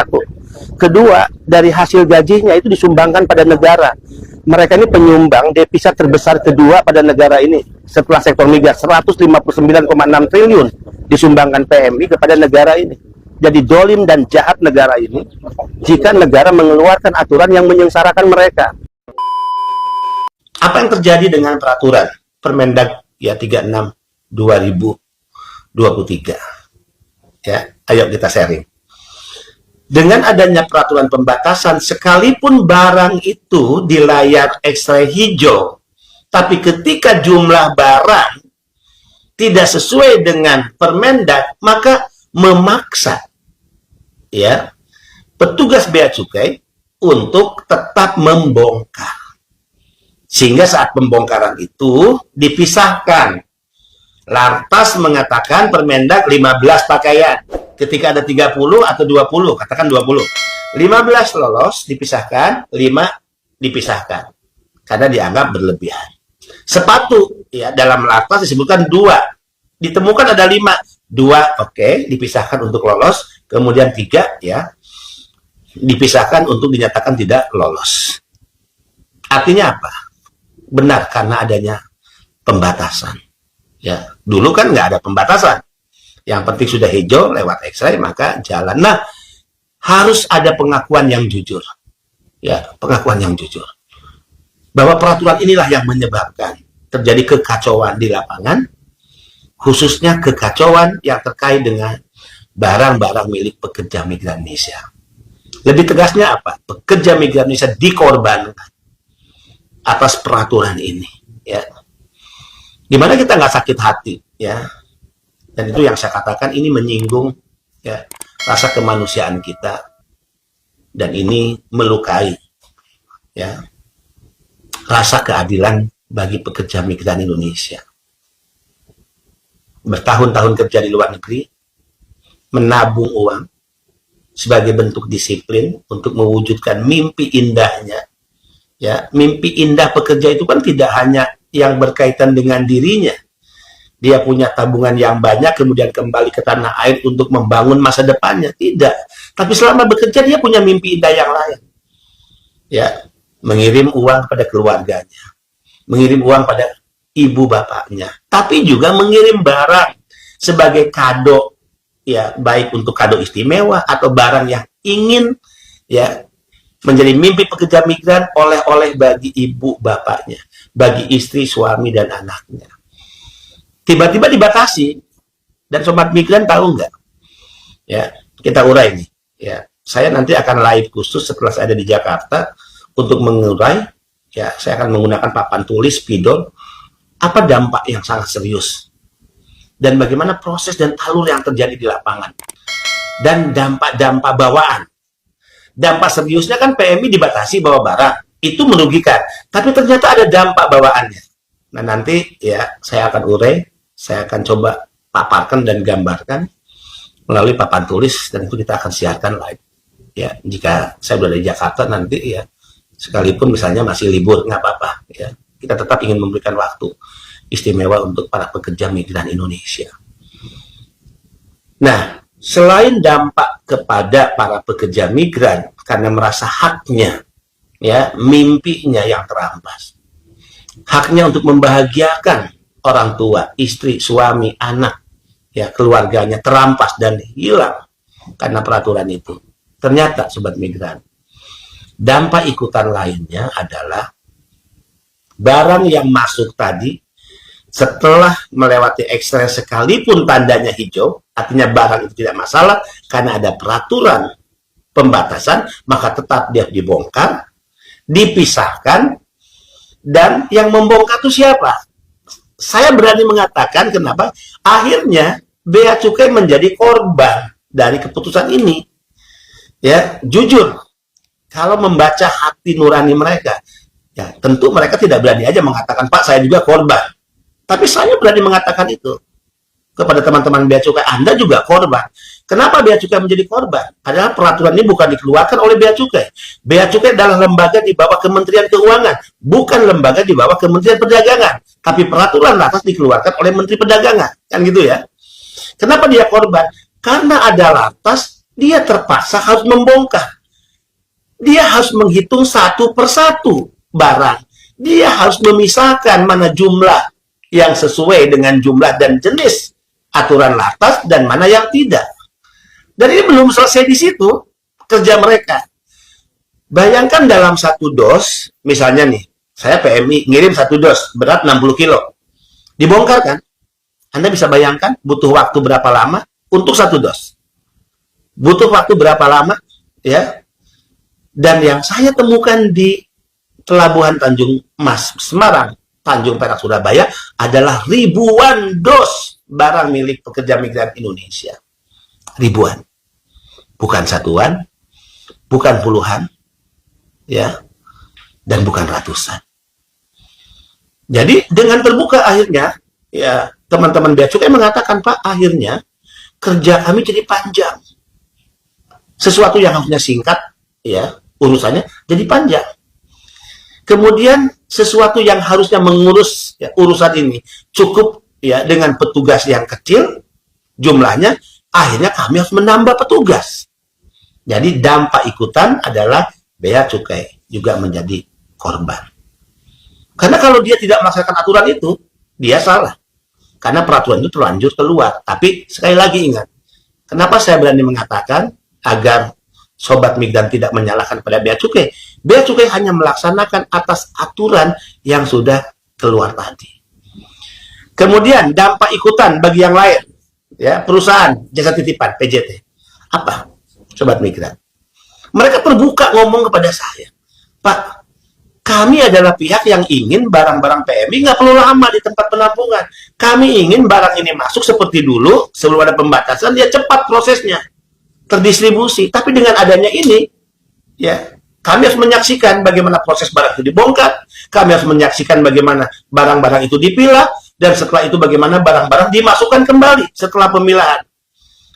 satu. Kedua, dari hasil gajinya itu disumbangkan pada negara. Mereka ini penyumbang devisa terbesar kedua pada negara ini setelah sektor migas, 159,6 triliun disumbangkan PMI kepada negara ini. Jadi dolim dan jahat negara ini jika negara mengeluarkan aturan yang menyengsarakan mereka. Apa yang terjadi dengan peraturan Permendag ya 36 2023? Ya, ayo kita sharing. Dengan adanya peraturan pembatasan, sekalipun barang itu di layar X-ray hijau, tapi ketika jumlah barang tidak sesuai dengan Permendag, maka memaksa ya petugas bea cukai untuk tetap membongkar. Sehingga saat pembongkaran itu dipisahkan. Lantas mengatakan Permendag 15 pakaian. Ketika ada 30 atau 20, katakan 20. 15 lolos dipisahkan, 5 dipisahkan. Karena dianggap berlebihan. Sepatu, ya dalam lantas disebutkan 2. Ditemukan ada 5. 2, oke, dipisahkan untuk lolos. Kemudian 3, ya, dipisahkan untuk dinyatakan tidak lolos. Artinya apa? Benar, karena adanya pembatasan. Ya, dulu kan nggak ada pembatasan. Yang penting sudah hijau lewat X-ray maka jalan. Nah, harus ada pengakuan yang jujur. Ya, pengakuan yang jujur. Bahwa peraturan inilah yang menyebabkan terjadi kekacauan di lapangan, khususnya kekacauan yang terkait dengan barang-barang milik pekerja migran Indonesia. Lebih tegasnya apa? Pekerja migran Indonesia dikorbankan atas peraturan ini, ya. Gimana kita nggak sakit hati, ya? Dan itu yang saya katakan ini menyinggung, ya, rasa kemanusiaan kita, dan ini melukai, ya, rasa keadilan bagi pekerja migran Indonesia. Bertahun-tahun kerja di luar negeri, menabung uang sebagai bentuk disiplin untuk mewujudkan mimpi indahnya. Ya, mimpi indah pekerja itu kan tidak hanya yang berkaitan dengan dirinya. Dia punya tabungan yang banyak, kemudian kembali ke tanah air untuk membangun masa depannya. Tidak. Tapi selama bekerja, dia punya mimpi indah yang lain. Ya, mengirim uang pada keluarganya. Mengirim uang pada ibu bapaknya. Tapi juga mengirim barang sebagai kado. Ya, baik untuk kado istimewa atau barang yang ingin, ya, menjadi mimpi pekerja migran, oleh-oleh bagi ibu bapaknya, bagi istri, suami, dan anaknya. Tiba-tiba dibatasi, dan sobat migran tahu nggak? Ya, kita urai nih. Ya, saya nanti akan live khusus setelah saya ada di Jakarta untuk mengurai. Ya, saya akan menggunakan papan tulis, spidol, apa dampak yang sangat serius, dan bagaimana proses dan alur yang terjadi di lapangan, dan dampak-dampak bawaan. Dampak seriusnya kan PMI dibatasi bawa barang, itu merugikan. Tapi ternyata ada dampak bawaannya. Nah, nanti ya saya akan urai, saya akan coba paparkan dan gambarkan melalui papan tulis, dan itu kita akan siarkan live. Ya, jika saya berada di Jakarta nanti, ya, sekalipun misalnya masih libur, nggak apa-apa. Ya, kita tetap ingin memberikan waktu istimewa untuk para pekerja migran Indonesia. Nah, selain dampak kepada para pekerja migran karena merasa haknya, ya, mimpinya yang terampas, haknya untuk membahagiakan orang tua, istri, suami, anak, ya, keluarganya terampas dan hilang karena peraturan itu. Ternyata sobat migran, dampak ikutan lainnya adalah barang yang masuk tadi setelah melewati X-ray sekalipun tandanya hijau, artinya barang itu tidak masalah karena ada peraturan pembatasan, maka tetap dia dibongkar, dipisahkan, dan yang membongkar itu siapa? Saya berani mengatakan kenapa? Akhirnya bea cukai menjadi korban dari keputusan ini. Ya, jujur, kalau membaca hati nurani mereka, ya tentu mereka tidak berani aja mengatakan, Pak, saya juga korban. Tapi saya berani mengatakan itu kepada teman-teman bea cukai, Anda juga korban. Kenapa bea cukai menjadi korban? Padahal peraturan ini bukan dikeluarkan oleh bea cukai. Bea cukai adalah lembaga di bawah Kementerian Keuangan, bukan lembaga di bawah Kementerian Perdagangan. Tapi peraturan lantas dikeluarkan oleh Menteri Perdagangan, kan gitu ya. Kenapa dia korban? Karena ada lantas dia terpaksa harus membongkar. Dia harus menghitung satu persatu barang. Dia harus memisahkan mana jumlah yang sesuai dengan jumlah dan jenis aturan latas dan mana yang tidak. Dan ini belum selesai di situ kerja mereka. Bayangkan dalam satu dos, misalnya nih, saya PMI ngirim satu dos berat 60 kilo. Dibongkar kan? Anda bisa bayangkan butuh waktu berapa lama untuk satu dos. Butuh waktu berapa lama, ya? Dan yang saya temukan di Pelabuhan Tanjung Mas, Semarang, Tanjung Perak, Surabaya adalah ribuan dos barang milik pekerja migran Indonesia. Ribuan. Bukan satuan, bukan puluhan, ya, dan bukan ratusan. Jadi dengan terbuka akhirnya, ya, teman-teman Bea Cukai mengatakan, Pak, akhirnya kerja kami jadi panjang. Sesuatu yang harusnya singkat, ya, urusannya jadi panjang. Kemudian sesuatu yang harusnya mengurus, ya, urusan ini cukup, ya, dengan petugas yang kecil jumlahnya, akhirnya kami harus menambah petugas. Jadi dampak ikutan adalah Bea Cukai juga menjadi korban. Karena kalau dia tidak melaksanakan aturan itu, dia salah. Karena peraturan itu terlanjur keluar. Tapi sekali lagi ingat, kenapa saya berani mengatakan agar sobat migran tidak menyalahkan pada Bea Cukai? Bea Cukai hanya melaksanakan atas aturan yang sudah keluar tadi. Kemudian dampak ikutan bagi yang lain, ya, perusahaan jasa titipan PJT. Apa, sobat migran? Mereka terbuka ngomong kepada saya, Pak, kami adalah pihak yang ingin barang-barang PMI nggak perlu lama di tempat penampungan. Kami ingin barang ini masuk seperti dulu, sebelum ada pembatasan, dia cepat prosesnya, terdistribusi. Tapi dengan adanya ini, ya, kami harus menyaksikan bagaimana proses barang itu dibongkar, kami harus menyaksikan bagaimana barang-barang itu dipilah, dan setelah itu bagaimana barang-barang dimasukkan kembali setelah pemilahan.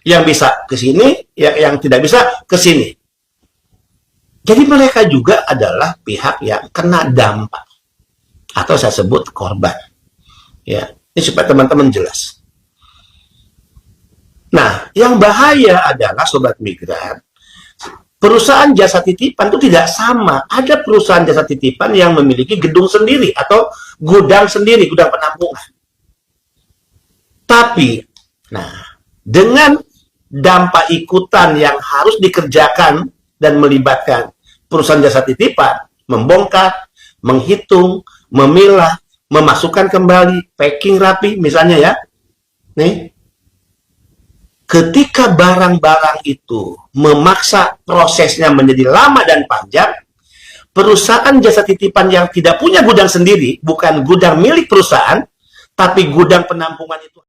Yang bisa ke sini, yang tidak bisa ke sini. Jadi mereka juga adalah pihak yang kena dampak, atau saya sebut korban. Ya, ini supaya teman-teman jelas. Nah, yang bahaya adalah sobat migran, perusahaan jasa titipan itu tidak sama. Ada perusahaan jasa titipan yang memiliki gedung sendiri atau gudang sendiri, gudang penampungan. Tapi, nah, dengan dampak ikutan yang harus dikerjakan dan melibatkan perusahaan jasa titipan, membongkar, menghitung, memilah, memasukkan kembali, packing rapi, misalnya ya. Nih, ketika barang-barang itu memaksa prosesnya menjadi lama dan panjang, perusahaan jasa titipan yang tidak punya gudang sendiri, bukan gudang milik perusahaan, tapi gudang penampungan itu